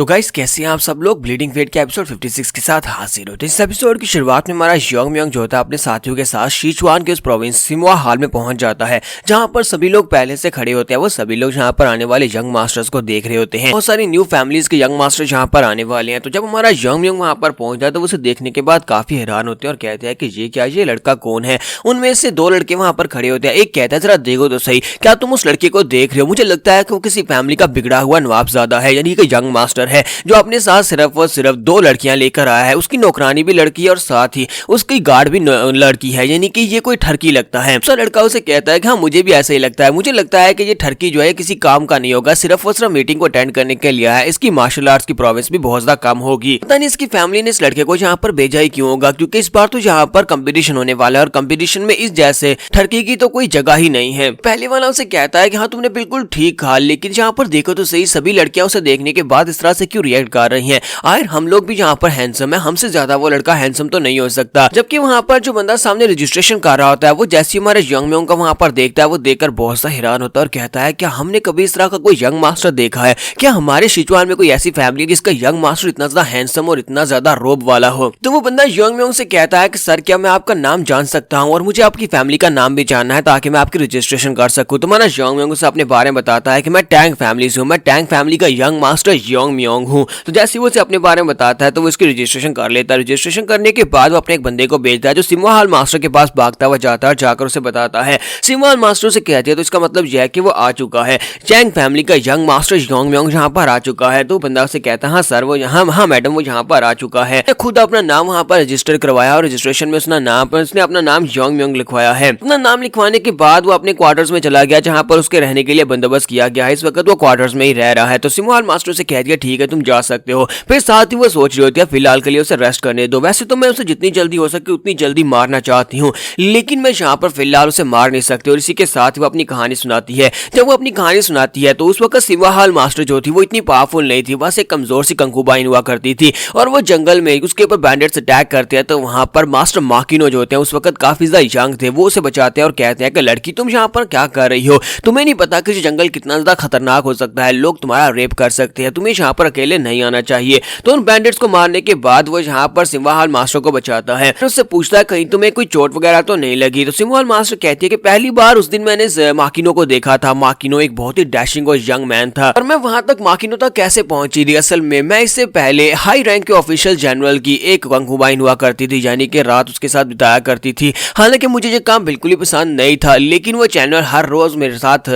तो गाइस कैसे हैं आप सब लोग। ब्लीडिंग फेट के एपिसोड 56 के साथ हाजिर होते हैं। इस एपिसोड की शुरुआत में हमारा यंग म्योंग जो होता है अपने साथियों के साथ सिचुआन के उस प्रोविंस सिमुआ हाल में पहुंच जाता है, जहां पर सभी लोग पहले से खड़े होते हैं। वो सभी लोग जहां पर आने वाले यंग मास्टर्स को देख रहे होते हैं। बहुत सारी न्यू फैमिलीज के यंग मास्टर जहां पर आने वाले हैं। तो जब हमारा यंग म्योंग वहां पर पहुंचता है तो उसे देखने के बाद काफी हैरान होते हैं और कहते हैं कि ये क्या, ये लड़का कौन है। उनमें से दो लड़के वहां पर खड़े होते हैं। एक कहता है जरा देखो तो सही, क्या तुम उस लड़के को देख रहे हो? मुझे लगता है कि वो किसी फैमिली का बिगड़ा हुआ नवाबजादा है, यानी कि यंग मास्टर है, जो अपने साथ सिर्फ और सिर्फ दो लड़कियां लेकर आया है। उसकी नौकरानी भी लड़की है और साथ ही उसकी गार्ड भी लड़की है, यानी कि ये कोई ठरकी लगता है। दूसरा लड़का उसे कहता है कि हाँ मुझे भी ऐसा ही लगता है। मुझे लगता है कि ये ठरकी जो है किसी काम का नहीं होगा, सिर्फ और सिर्फ मीटिंग को अटेंड करने के लिए है। इसकी मार्शल आर्ट्स की प्रोविंस भी बहुत ज्यादा कम होगी। पता नहीं इसकी फैमिली ने इस लड़के को यहाँ पर भेजा ही क्यों होगा, क्योंकि इस बार तो यहाँ पर कंपटीशन होने वाला है और कंपटीशन में इस जैसे ठरकी की तो कोई जगह ही नहीं है। पहले वाला उसे कहता है कि हाँ तुमने बिल्कुल ठीक कहा, लेकिन यहाँ पर देखो तो सही, सभी लड़कियां उसे देखने के बाद इस तरह से क्यों रिएक्ट कर रही हैं। आखिर हम लोग भी यहाँ पर हैंडसम है, हमसे ज्यादा वो लड़का हैंडसम तो नहीं हो सकता। जबकि वहाँ पर जो बंदा सामने रजिस्ट्रेशन कर रहा होता है वो जैसे ही हमारे यंग म्योंग का वहाँ पर देखता है, वो देखकर बहुत सा हैरान होता है और कहता है क्या हमने कभी इस तरह का कोई यंग मास्टर देखा है? क्या हमारे सिचुआन में कोई ऐसी फैमिली है जिसका यंग मास्टर इतना ज्यादा हैंडसम और इतना ज्यादा रोब वाला हो? तो वो बंदा यंग म्योंग से कहता है कि सर क्या मैं आपका नाम जान सकता हूँ, और मुझे आपकी फैमिली का नाम भी जानना है ताकि मैं आपकी रजिस्ट्रेशन कर सकूँ। तो हमारा यंग म्योंग से अपने बारे में बताता है कि मैं टैंग फैमिली से हूँ, मैं टैंग फैमिली का यंग मास्टर यंग म्योंग हूँ। तो जैसे वो अपने बारे में बताता है तो वो इसकी रजिस्ट्रेशन कर लेता है। रजिस्ट्रेशन करने के बाद वो अपने एक बंदे को भेजता है जो सिमुआ हाल मास्टर के पास भागता हुआ जाता है और जाकर उसे बताता है। सिमुआ हाल मास्टर से कहती है तो इसका मतलब यह है कि वो आ चुका है, टैंग फैमिली का यंग मास्टर यंग म्योंग यहाँ पर आ चुका है। तो बंदा उसे कहता है हाँ सर वो यहाँ, हाँ मैडम वो यहाँ पर आ चुका है। खुद अपना नाम वहाँ पर रजिस्टर करवाया और रजिस्ट्रेशन में उसने अपना नाम यंग म्योंग लिखवाया है। अपना नाम लिखवाने के बाद वो अपने क्वार्टर्स में चला गया जहाँ पर उसके रहने के लिए बंदोबस्त किया गया है। इस वक्त वो क्वार्टर्स में ही रह रहा है। तो सिमुआ हाल मास्टर से कह दिया ठीक है तुम जा सकते हो। फिर साथ ही वो सोच रही होती है फिलहाल के लिए उसे रेस्ट करने दो। वैसे तो मैं उसे जितनी जल्दी हो सके उतनी जल्दी मारना चाहती हूँ, लेकिन मैं यहाँ पर फिलहाल उसे मार नहीं सकती। और इसी के साथ वो अपनी कहानी सुनाती है। जब वो अपनी कहानी सुनाती है तो उस वक्त सिमुआ हाल मास्टर जो थी वो इतनी पावरफुल नहीं थी, बस एक कमजोर सी कंकूबाइन हुआ करती थी। और वो जंगल में उसके ऊपर बैंडेट्स अटैक करते हैं तो वहां पर मास्टर माकिनो जो होते हैं उस वक्त काफी ज्यादा यंग थे, वो उसे बचाते हैं और कहते हैं कि लड़की तुम यहाँ पर क्या कर रही हो? तुम्हें नहीं पता कि जंगल कितना ज्यादा खतरनाक हो सकता है, लोग तुम्हारा रेप कर सकते हैं, तुम्हें यहाँ पर अकेले नहीं आना चाहिए। तो उन बैंडेट्स को मारने के बाद वो यहाँ पर सिमुआ हाल मास्टर को बचाता है। उससे पूछता है कहीं तुम्हें कोई चोट वगैरह तो नहीं लगी? तो सिमुआ हाल मास्टर कहती है कि पहली बार उस दिन मैंने माकिनो को देखा था। माकिनो एक बहुत ही डैशिंग और यंग मैन था और मैं वहां तक माकिनो तक कैसे पहुंची थी? असल में मैं इससे पहले हाई रैंक के ऑफिशियल जनरल की एक कंकूबाइन हुआ करती थी, यानी कि रात उसके साथ बिताया करती थी। हालांकि मुझे ये काम बिल्कुल ही पसंद नहीं था, लेकिन वो जनरल हर रोज मेरे साथ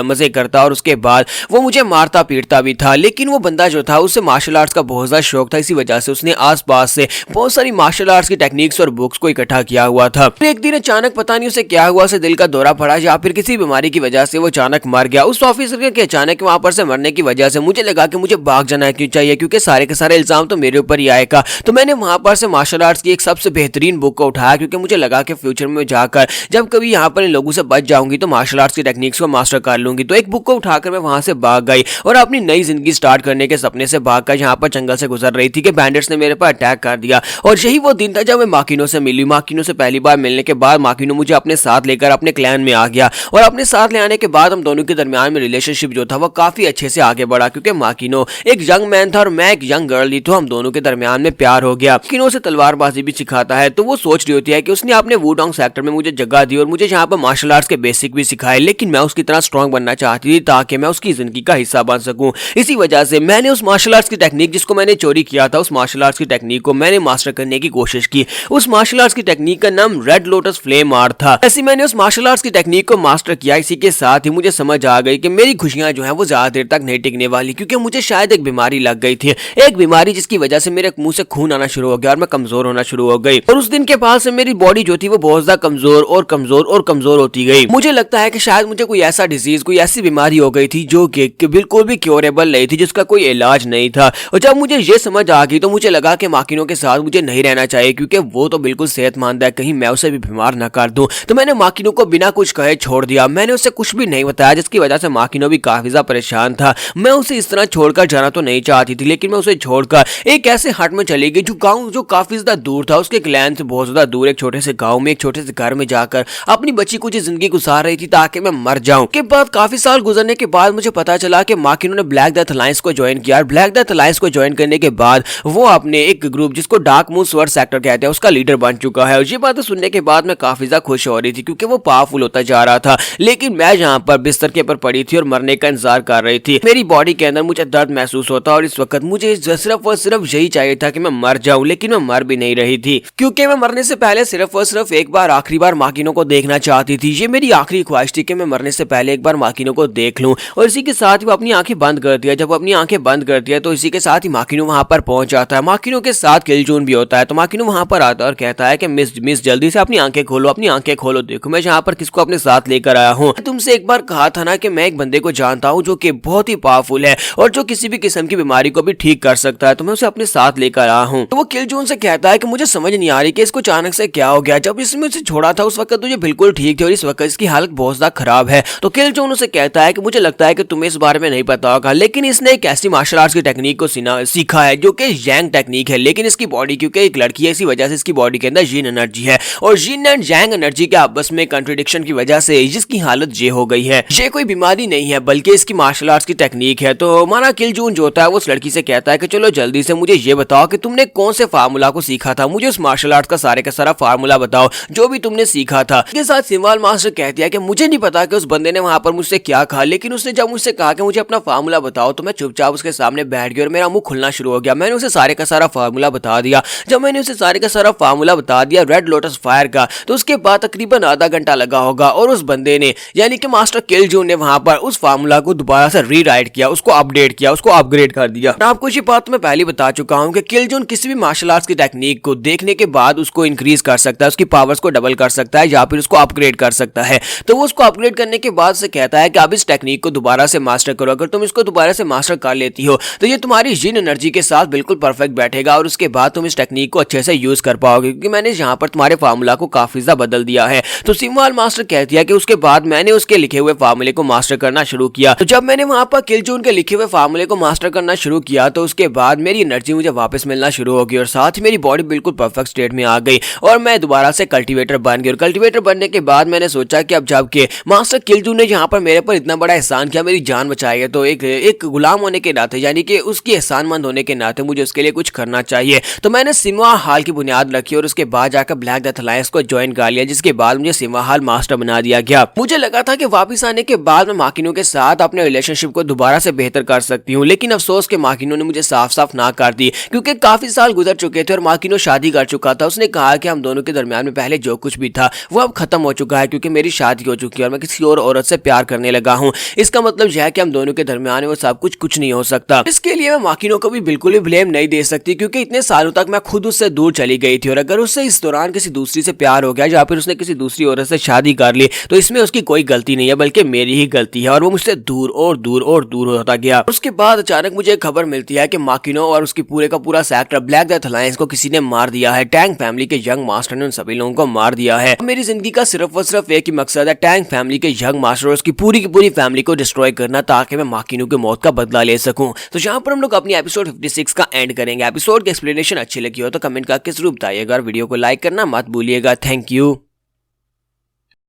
मजे करता और उसके बाद वो मुझे मारता पीटता भी था। लेकिन वो बंदा जो था उसे मार्शल आर्ट्स का बहुत ज्यादा शौक था, इसी वजह से उसने आसपास से बहुत सारी मार्शल आर्ट्स की टेक्निक्स और बुक्स को इकट्ठा किया हुआ था। एक दिन अचानक पता नहीं उसे क्या हुआ, उसे दिल का दौरा पड़ा या फिर किसी बीमारी की वजह से वो अचानक मर गया। उस ऑफिसर के अचानक वहां पर से मरने की वजह से मुझे लगा कि मुझे भाग जाना क्यों चाहिए, क्योंकि सारे के सारे इल्जाम तो मेरे ऊपर ही आएगा। तो मैंने वहां पर से मार्शल आर्ट्स की एक सबसे बेहतरीन बुक को उठाया, क्योंकि मुझे लगा कि फ्यूचर में जाकर जब कभी यहाँ पर इन लोगों से बच जाऊंगी तो मार्शल आर्ट्स की टेक्निक्स को मास्टर कर लूंगी। तो एक बुक को उठाकर मैं वहां से भाग गई और अपनी नई जिंदगी स्टार्ट करने के सपने से भागकर यहाँ पर जंगल से गुजर रही थी कि बैंडेट्स ने मेरे पर अटैक कर दिया। और यही वो दिन था जब मैं माकिनो से मिली। माकिनो से पहली बार मिलने के बाद माकिनो मुझे अपने साथ लेकर अपने क्लैन में आ गया और अपने साथ ले आने के बाद हम दोनों के दरमियान में रिलेशनशिप जो था वो काफी अच्छे से आगे बढ़ा, क्योंकि माकिनो एक यंग मैन था और मैं एक यंग गर्ल थी। तो हम दोनों के दरमियान में प्यार हो गया। माकिनो से तलवारबाजी भी सिखाता है, तो वो सोच रही होती है कि उसने अपने वुडोंग सेक्टर में मुझे जगह दी और मुझे यहाँ पर मार्शल आर्ट्स के बेसिक भी सिखाए, लेकिन मैं उसकी तरह स्ट्रॉन्ग बनना चाहती थी ताकि मैं उसकी जिंदगी का हिस्सा बन सकूं। इसी वजह से मैंने उस मार्शल आर्ट्स की टेक्निक जिसको मैंने चोरी किया था, उस मार्शल आर्ट्स की टेक्निक को मैंने मास्टर करने की कोशिश की। उस मार्शल आर्ट्स की टेक्निक का नाम रेड लोटस फ्लेम आर्ट था। ऐसे मैंने उस मार्शल आर्ट्स की टेक्निक को मास्टर किया। इसी के साथ ही मुझे समझ आ गई कि मेरी खुशियां जो है वो ज्यादा देर तक नहीं टिकने वाली, क्योंकि मुझे शायद एक बीमारी लग गई थी, एक बीमारी जिसकी वजह से मेरे मुंह से खून आना शुरू हो गया और मैं कमजोर होना शुरू हो गई। और उस दिन के बाद से मेरी बॉडी जो थी वो बहुत ज्यादा कमजोर और कमजोर और कमजोर होती गई। मुझे लगता है कि शायद मुझे कोई ऐसा डिजीज, कोई ऐसी बीमारी हो गई थी जो कि बिल्कुल भी क्योरेबल नहीं थी, जिसका कोई इलाज नहीं था। और जब मुझे ये समझ आ गई तो मुझे लगा कि माकिनो के साथ मुझे नहीं रहना चाहिए, क्योंकि वो तो बिल्कुल सेहतमंद है, कहीं मैं उसे भी बीमार ना कर दूं। तो मैंने माकिनो को बिना कुछ कहे छोड़ दिया। मैंने उसे कुछ भी नहीं बताया, जिसकी वजह से माकिनो भी काफी ज्यादा परेशान था। मैं उसे इस तरह छोड़कर जाना तो नहीं चाहती थी, लेकिन मैं उसे छोड़कर एक ऐसे हट में चली गई जो गांव जो काफी ज्यादा दूर था, उसके क्लैन से बहुत ज्यादा दूर, एक छोटे से गांव में एक छोटे से घर में जाकर अपनी बच्ची कुछ जिंदगी गुजार रही थी ताकि मैं मर जाऊं। के बाद काफी साल गुजरने के बाद मुझे पता चला कि माकिनो ने ब्लैक डेथ अलायंस को ज्वाइन किया यार ब्लैक डेथ अलायंस को ज्वाइन करने के बाद वो अपने एक ग्रुप जिसको डार्क मून स्वर्ड सेक्टर कहते हैं उसका लीडर बन चुका है। और ये बात सुनने के बाद मैं काफी ज्यादा खुश हो रही थी क्योंकि वो पावरफुल होता जा रहा था। लेकिन मैं जहाँ पर बिस्तर के ऊपर पड़ी थी और मरने का इंतजार कर रही थी, मेरी बॉडी के अंदर मुझे दर्द महसूस होता और इस वक्त मुझे सिर्फ और सिर्फ यही चाहिए था कि मैं मर जाऊं, लेकिन मैं मर भी नहीं रही थी क्योंकि मैं मरने से पहले सिर्फ और सिर्फ एक बार आखिरी बार माकिनो को देखना चाहती थी। ये मेरी आखिरी ख्वाहिश थी कि मैं मरने से पहले एक बार माकिनो को देख लूं। और इसी के साथ ही वो अपनी आंखें बंद कर दिया। जब वो अपनी आंखें बंद कर दिया तो इसी के साथ ही माकिनो वहां पर पहुंच जाता है। माकिनो के साथ किलजून भी होता है। तो माकिनो वहां पर आता है और कहता है कि मिस जल्दी से अपनी आंखें खोलो, अपनी आंखें खोलो, देखो मैं यहाँ पर किसको अपने साथ लेकर आया हूँ। तुमसे एक बार कहा था ना कि मैं एक बंदे को जानता हूँ जो कि बहुत ही पावरफुल है और जो किसी भी किस्म की बीमारी को भी ठीक कर सकता है, तो मैं उसे अपने साथ लेकर आया हूँ। तो वो किलजून से कहता है कि मुझे समझ नहीं आ रही कि इसको अचानक से क्या हो गया। जब इसने उसे छोड़ा था उस वक्त तुझे बिल्कुल ठीक थे और इस वक्त इसकी हालत बहुत ज्यादा खराब है। तो किलजून उसे कहता है कि मुझे लगता है कि तुम्हें इस बारे में नहीं पता होगा, लेकिन इसने एक ऐसी मार्शल आर्ट्स की टेक्निक को सीखा है जो कि यांग टेक्निक है। लेकिन इसकी बॉडी क्योंकि एक लड़की है इसी वजह से इसकी बॉडी के अंदर यिन एनर्जी है और यिन एंड यांग एनर्जी के आपस में कंट्रडिक्शन की वजह से जिसकी हालत ये हो गई है। ये कोई बीमारी नहीं है बल्कि इसकी मार्शल आर्ट्स की टेक्निक है। तो हमारा किलजून जो होता है वो उस लड़की से कहता है कि चलो जल्दी से मुझे ये बताओ कि तुमने कौन से फार्मूला को सीखा था, मुझे उस मार्शल आर्ट्स का सारा फार्मूला बताओ जो भी तुमने सीखा था। इसके साथ सिमवाल मास्टर कहती है कि मुझे नहीं पता कि उस बंदे ने वहां पर मुझसे क्या कहा, लेकिन उसने जब मुझसे कहा कि मुझे अपना फार्मूला बताओ तो मैं चुपचाप उसके सामने बैठ गया और मेरा मुंह खुलना शुरू हो गया। मैंने उसे सारे का सारा फार्मूला बता दिया। जब मैंने उसे सारे का सारा फार्मूला बता दिया रेड लोटस फायर का, तो उसके बाद तकरीबन आधा घंटा लगा होगा और उस बंदे ने यानी कि मास्टर किलजून ने वहां पर उस फार्मूला को दोबारा से रीराइट किया, उसको अपडेट किया, उसको अपग्रेड कर दिया। आपको ये बात मैं पहले बता चुका हूं कि किलजून किसी भी मार्शल आर्ट्स की टेक्निक को देखने के बाद उसको इंक्रीज कर सकता है, उसकी पावर्स को डबल कर सकता है या फिर उसको अपग्रेड कर सकता है। तो वो उसको अपग्रेड करने के बाद से कहता है कि अब इस टेक्निक को दोबारा से मास्टर करो। अगर तुम इसको दोबारा से मास्टर कर लेती हो तो ये तुम्हारी यिन एनर्जी के साथ बिल्कुल परफेक्ट बैठेगा और उसके बाद तुम इस टेक्निक को अच्छे से यूज कर पाओगे क्योंकि मैंने यहाँ पर तुम्हारे फार्मूला को काफी ज्यादा बदल दिया है। तो सिमवाल मास्टर कहती है कि उसके बाद मैंने उसके लिखे हुए फार्मूले को मास्टर करना शुरू किया। तो जब मैंने वहां पर किलजून के लिखे हुए फार्मूले को मास्टर करना शुरू किया तो उसके बाद मेरी एनर्जी मुझे वापस मिलना शुरू हो गई और साथ ही मेरी बॉडी बिल्कुल परफेक्ट स्टेट में आ गई और मैं दोबारा से कल्टीवेटर बन गई। और कल्टीवेटर बनने के बाद मैंने सोचा कि अब जबकि मास्टर किलजून ने यहाँ पर मेरे पर इतना बड़ा एहसान किया, मेरी जान बचाई है, तो एक गुलाम होने के नाते यानी कि उसकी एहसानमंद होने के नाते मुझे उसके लिए कुछ करना चाहिए। तो मैंने सिमवा हाल की बुनियाद रखी और उसके बाद जाकर ब्लैक डेथ अलायंस को ज्वाइन कर लिया, जिसके बाद मुझे सिमवा हाल मास्टर बना दिया गया। मुझे लगा था कि वापस आने के बाद मैं माकिनो के साथ अपने रिलेशनशिप को दोबारा से बेहतर कर सकती हूँ, लेकिन अफसोस के माकिनो ने मुझे साफ साफ ना कर दी क्योंकि काफी साल गुजर चुके थे और माकिनो शादी कर चुका था। उसने कहा कि हम दोनों के दरमियान में पहले जो कुछ भी था वो अब खत्म हो चुका है क्योंकि मेरी शादी हो चुकी है और मैं किसी और औरत से प्यार करने लगा हूँ। इसका मतलब यह है कि हम दोनों के दरमियान वो सब कुछ नहीं हो सकता। इसके लिए मैं माकिनो को भी बिल्कुल भी ब्लेम नहीं दे सकती क्योंकि इतने सालों तक मैं खुद उससे दूर चली गई थी और अगर उससे इस दौरान किसी दूसरी से प्यार हो गया या फिर उसने किसी दूसरी औरत से शादी कर ली तो इसमें उसकी कोई गलती नहीं है बल्कि मेरी ही गलती है और वो मुझसे दूर और दूर और दूर होता गया। उसके बाद अचानक मुझे खबर मिलती है कि माकिनो और उसकी पूरे का पूरा सेक्टर ब्लैक डेथ अलायंस को किसी ने मार दिया है। टैंग फैमिली के यंग मास्टर ने उन सभी लोगों को मार दिया है। मेरी जिंदगी का सिर्फ और सिर्फ एक ही मकसद है, टैंग फैमिली के यंग मास्टर और उसकी पूरी की पूरी फैमिली को डिस्ट्रॉय करना ताकि मैं माकिनो की मौत का बदला ले सकूं। तो यहाँ पर हम लोग अपनी एपिसोड 56 का एंड करेंगे। एपिसोड की एक्सप्लेनेशन अच्छी लगी हो तो कमेंट करके जरूर बताइएगा और वीडियो को लाइक करना मत भूलिएगा। Thank you.